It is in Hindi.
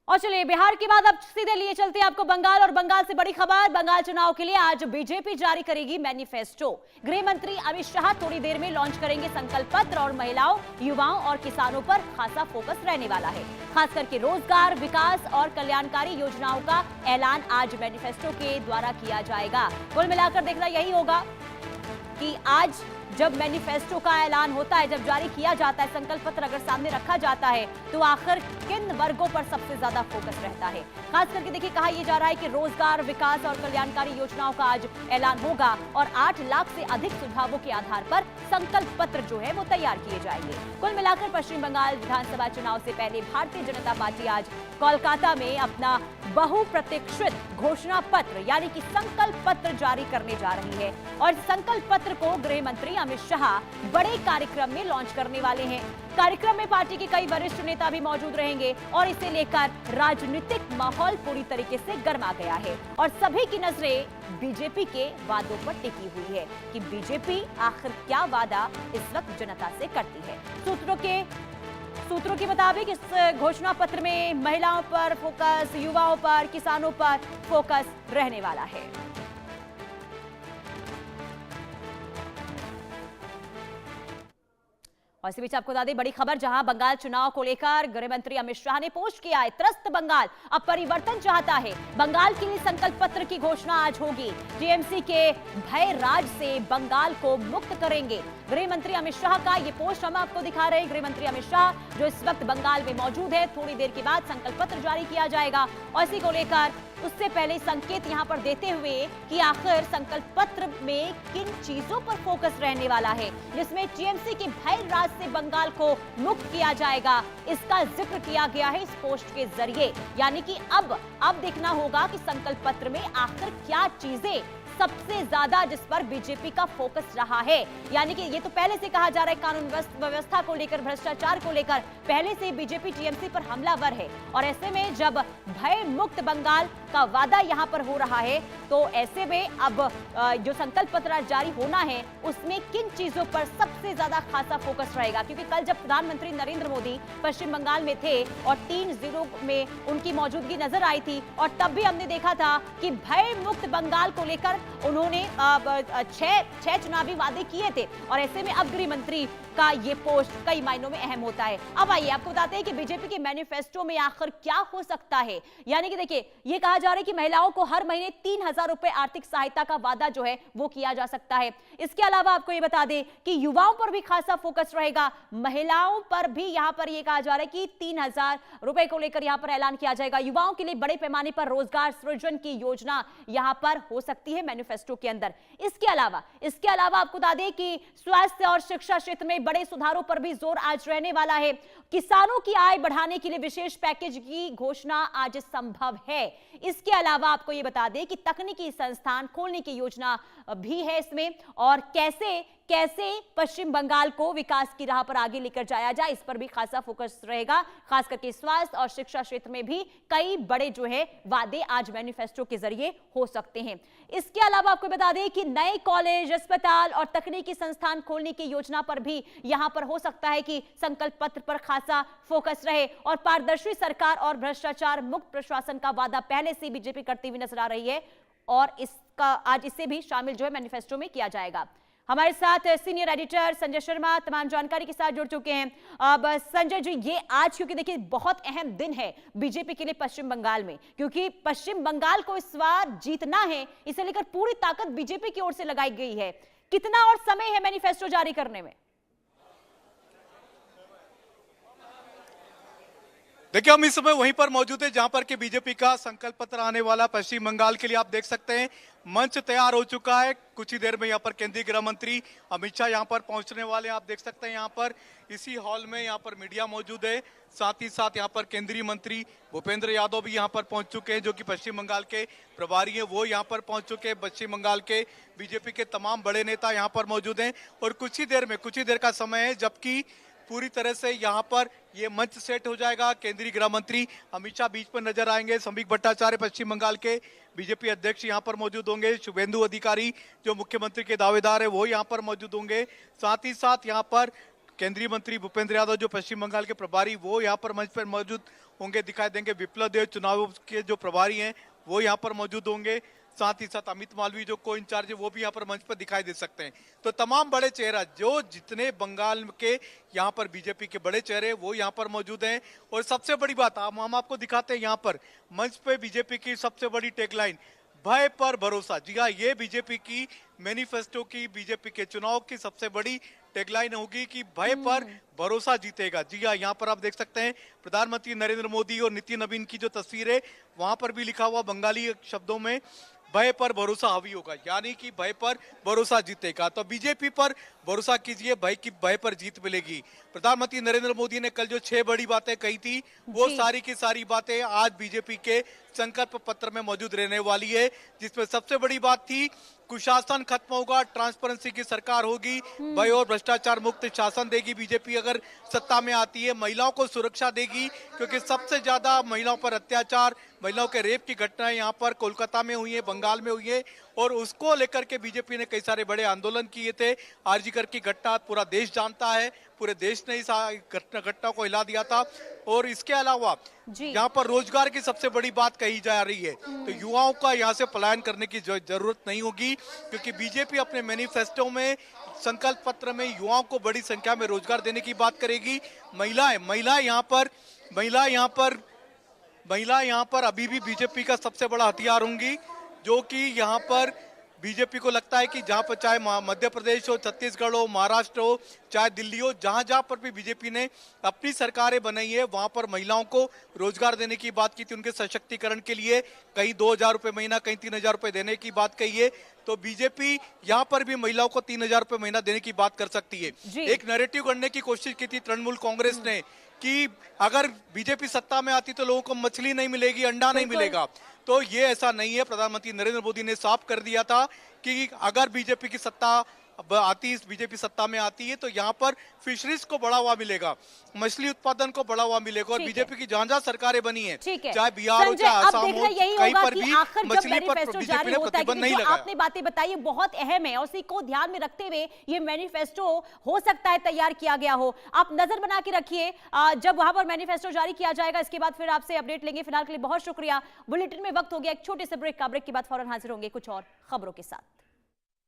और चलिए बिहार के बाद अब सीधे लिए चलते हैं आपको बंगाल, और बंगाल से बड़ी खबर। बंगाल चुनाव के लिए आज बीजेपी जारी करेगी मैनिफेस्टो। गृह मंत्री अमित शाह थोड़ी देर में लॉन्च करेंगे संकल्प पत्र, और महिलाओं, युवाओं और किसानों पर खासा फोकस रहने वाला है। खास करके रोजगार, विकास और कल्याणकारी योजनाओं का ऐलान आज मैनिफेस्टो के द्वारा किया जाएगा। कुल मिलाकर देखना यही होगा कि आज जब मैनिफेस्टो का ऐलान होता है, जब जारी किया जाता है, संकल्प पत्र अगर सामने रखा जाता है, तो आखिर किन वर्गों पर सबसे ज्यादा फोकस रहता है। खास करके देखिए, कहा यह जा रहा है कि रोजगार, विकास और कल्याणकारी योजनाओं का आज ऐलान होगा और 8 लाख से अधिक सुझावों के आधार पर संकल्प पत्र जो है वो तैयार किए जाएंगे। कुल मिलाकर पश्चिम बंगाल विधानसभा चुनाव से पहले भारतीय जनता पार्टी आज कोलकाता में अपना बहुप्रतीक्षित घोषणा पत्र यानी कि संकल्प पत्र जारी करने जा रही है, और संकल्प पत्र को गृह मंत्री अमित शाह बड़े कार्यक्रम में लॉन्च करने वाले हैं। कार्यक्रम में पार्टी के कई वरिष्ठ नेता भी मौजूद रहेंगे, और इसे लेकर राजनीतिक माहौल पूरी तरीके से गर्मा गया है, और सभी की नजरें बीजेपी के वादों पर टिकी हुई है कि बीजेपी आखिर क्या वादा इस वक्त जनता से करती है। सूत्रों के मुताबिक इस घोषणा पत्र में महिलाओं पर फोकस, युवाओं पर, किसानों पर फोकस रहने वाला है। और इसी बीच आपको बता दें बड़ी खबर, जहां बंगाल चुनाव को लेकर गृह मंत्री अमित शाह ने पोस्ट किया है। त्रस्त बंगाल अब परिवर्तन चाहता है। बंगाल के लिए संकल्प पत्र की घोषणा आज होगी। टीएमसी के भय राज से बंगाल को मुक्त करेंगे। गृह मंत्री अमित शाह का ये पोस्ट हम आपको दिखा रहे हैं। गृह मंत्री अमित शाह जो इस वक्त बंगाल में मौजूद है, थोड़ी देर के बाद संकल्प पत्र जारी किया जाएगा, और इसी को लेकर उससे पहले संकेत यहां पर देते हुए कि आखिर संकल्प पत्र में किन चीजों पर फोकस रहने वाला है, जिसमें टीएमसी के भय राज से बंगाल को मुक्त किया जाएगा, इसका जिक्र किया गया है इस पोस्ट के जरिए। यानी कि अब देखना होगा कि संकल्प पत्र में आखिर क्या चीजें सबसे ज्यादा जिस पर बीजेपी का फोकस रहा है। यानी कि ये तो पहले से कहा जा रहा है, कानून व्यवस्था को लेकर, भ्रष्टाचार को लेकर पहले से बीजेपी टीएमसी पर हमलावर है, और ऐसे में जब भय मुक्त बंगाल का वादा यहां पर हो रहा है, तो ऐसे में अब जो संकल्प पत्र जारी होना है उसमें किन चीजों पर सबसे ज्यादा खासा फोकस रहेगा। क्योंकि कल जब प्रधानमंत्री नरेंद्र मोदी पश्चिम बंगाल में थे और 3 जिलों में उनकी मौजूदगी नजर आई थी, और तब भी हमने देखा था कि भय मुक्त बंगाल को लेकर उन्होंने 6 चुनावी वादे किए थे, और ऐसे में अब गृह मंत्री का ये पोस्ट कई मायनों में अहम होता है। अब आइए आपको बताते हैं कि बीजेपी के मैनिफेस्टो में आखिर क्या हो सकता है। यानी कि देखिए, ये कहा जा रहा है कि महिलाओं को हर महीने 3000 रुपए आर्थिक सहायता का वादा जो है वो किया जा सकता है। इसके अलावा आपको ये बता दें कि युवाओं पर भी खासा फोकस रहेगा। महिलाओं पर भी यहां पर यह कहा जा रहा है कि 3000 रुपए को लेकर यहां पर ऐलान किया जाएगा। युवाओं के लिए बड़े पैमाने पर रोजगार सृजन की योजना यहां पर हो सकती है मैनिफेस्टो के अंदर। इसके अलावा आपको बता दें कि स्वास्थ्य और शिक्षा क्षेत्र में बड़े सुधारों पर भी जोर आज रहने वाला है। किसानों की आय बढ़ाने के लिए विशेष पैकेज की घोषणा आज संभव है। इसके अलावा आपको यह बता दें कि तकनीकी संस्थान खोलने की योजना भी है इसमें, और कैसे पश्चिम बंगाल को विकास की राह पर आगे लेकर जाया जाए, इस पर भी खासा फोकस रहेगा। खास करके स्वास्थ्य और शिक्षा क्षेत्र में भी कई बड़े जो है वादे आज मैनिफेस्टो के जरिए हो सकते हैं। इसके अलावा आपको बता दें कि नए कॉलेज, अस्पताल और तकनीकी संस्थान खोलने की योजना पर भी यहां पर हो सकता है कि संकल्प पत्र पर खासा फोकस रहे, और पारदर्शी सरकार और भ्रष्टाचार मुक्त प्रशासन का वादा पहले से बीजेपी करती हुई नजर आ रही है, और इसका आज इसे भी शामिल जो है मैनिफेस्टो में किया जाएगा। हमारे साथ सीनियर एडिटर संजय शर्मा तमाम जानकारी के साथ जुड़ चुके हैं। अब संजय जी, ये आज क्योंकि देखिए बहुत अहम दिन है बीजेपी के लिए पश्चिम बंगाल में, क्योंकि पश्चिम बंगाल को इस बार जीतना है, इसे लेकर पूरी ताकत बीजेपी की ओर से लगाई गई है। कितना और समय है मैनिफेस्टो जारी करने में? देखिए, हम इस समय वहीं पर मौजूद है जहां पर कि बीजेपी का संकल्प पत्र आने वाला पश्चिम बंगाल के लिए। आप देख सकते हैं मंच तैयार हो चुका है। कुछ ही देर में यहाँ पर केंद्रीय गृह मंत्री अमित शाह यहाँ पर पहुंचने वाले हैं। आप देख सकते हैं यहाँ पर इसी हॉल में यहाँ पर मीडिया मौजूद है, साथ ही साथ यहाँ पर केंद्रीय मंत्री भूपेंद्र यादव भी यहाँ पर पहुंच चुके हैं, जो कि पश्चिम बंगाल के प्रभारी हैं, वो यहाँ पर पहुंच चुके हैं। पश्चिम बंगाल के बीजेपी के तमाम बड़े नेता यहाँ पर मौजूद हैं, और कुछ ही देर का समय है जबकि पूरी तरह से यहाँ पर ये मंच सेट हो जाएगा। केंद्रीय गृह मंत्री अमित शाह बीच पर नजर आएंगे। संबित भट्टाचार्य पश्चिम बंगाल के बीजेपी अध्यक्ष यहाँ पर मौजूद होंगे। शुभेंदु अधिकारी जो मुख्यमंत्री के दावेदार है वो यहाँ पर मौजूद होंगे। साथ ही साथ यहाँ पर केंद्रीय मंत्री भूपेंद्र यादव जो पश्चिम बंगाल के प्रभारी वो यहाँ पर मंच पर मौजूद होंगे दिखाई देंगे। विप्लव देव चुनाव के जो प्रभारी हैं वो यहाँ पर मौजूद होंगे। साथ ही साथ अमित मालवीय जो को इंचार्ज है वो भी यहाँ पर मंच पर दिखाई दे सकते हैं। तो तमाम बड़े चेहरा जो जितने बंगाल के यहाँ पर बीजेपी के बड़े चेहरे वो यहाँ पर मौजूद हैं। और सबसे बड़ी बात हम आपको दिखाते हैं यहाँ पर मंच पे बीजेपी की सबसे बड़ी टैगलाइन भय पर भरोसा। जी हाँ, ये बीजेपी की मैनिफेस्टो की बीजेपी के चुनाव की सबसे बड़ी टैगलाइन होगी कि भय पर भरोसा जीतेगा। जी हाँ, यहाँ पर आप देख सकते हैं प्रधानमंत्री नरेंद्र मोदी और नितिन नवीन की जो तस्वीर है वहां पर भी लिखा हुआ बंगाली शब्दों में भय पर भरोसा हावी होगा, यानी कि भय पर भरोसा जीतेगा। तो बीजेपी पर भरोसा कीजिए, भय पर जीत मिलेगी। प्रधानमंत्री नरेंद्र मोदी ने कल जो 6 बड़ी बातें कही थी वो सारी की सारी बातें आज बीजेपी के संकल्प पत्र में मौजूद रहने वाली है, जिसमें सबसे बड़ी बात थी कुशासन खत्म होगा, ट्रांसपेरेंसी की सरकार होगी, भय और भ्रष्टाचार मुक्त शासन देगी बीजेपी अगर सत्ता में आती है, महिलाओं को सुरक्षा देगी क्योंकि सबसे ज्यादा महिलाओं पर अत्याचार, महिलाओं के रेप की घटनाएं यहाँ पर कोलकाता में हुई है, बंगाल में हुई है और उसको लेकर के बीजेपी ने कई सारे बड़े आंदोलन किए थे। आरजीकर की घटना पूरा देश जानता है, पूरे देश ने इस घटना को हिला दिया था। और इसके अलावा यहाँ पर रोजगार की सबसे बड़ी बात कही जा रही है, तो युवाओं का यहाँ से पलायन करने की जरूरत नहीं होगी क्योंकि बीजेपी अपने मैनिफेस्टो में संकल्प पत्र में युवाओं को बड़ी संख्या में रोजगार देने की बात करेगी। महिला यहाँ पर अभी भी बीजेपी का सबसे बड़ा हथियार होंगी, जो कि यहाँ पर बीजेपी को लगता है कि जहां पर चाहे मध्य प्रदेश हो, छत्तीसगढ़ हो, महाराष्ट्र हो, चाहे दिल्ली हो, जहां पर भी बीजेपी ने अपनी सरकारें बनाई है वहां पर महिलाओं को रोजगार देने की बात की थी, उनके सशक्तिकरण के लिए कहीं 2,000 रुपए महीना, कहीं 3,000 रुपए देने की बात कही है। तो बीजेपी यहां पर भी महिलाओं को 3,000 रुपए महीना देने की बात कर सकती है। एक नैरेटिव करने की कोशिश की थी तृणमूल कांग्रेस ने कि अगर बीजेपी सत्ता में आती तो लोगों को मछली नहीं मिलेगी, अंडा नहीं मिलेगा। तो ये ऐसा नहीं है। प्रधानमंत्री नरेंद्र मोदी ने साफ कर दिया था कि अगर बीजेपी की सत्ता बीजेपी सत्ता में आती है तो यहाँ पर फिशरीज को बढ़ावा मिलेगा, मछली उत्पादन को बढ़ावा मिलेगा। और बीजेपी की जहां सरकारें बनी है, चाहे बिहार हो चाहे आसाम हो, कहीं पर भी मछली पर बीजेपी ने प्रतिबंध नहीं लगाया। आपने बातें बताई बहुत अहम है और उसी को ध्यान में रखते हुए ये मैनिफेस्टो हो सकता है तैयार किया गया हो। आप नजर बना के रखिए, जब वहां पर मैनिफेस्टो जारी किया जाएगा इसके बाद फिर आपसे अपडेट लेंगे। फिलहाल के लिए बहुत शुक्रिया। बुलेटिन में वक्त हो गया एक छोटे से ब्रेक का, ब्रेक के बाद फौरन हाजिर होंगे कुछ और खबरों के साथ।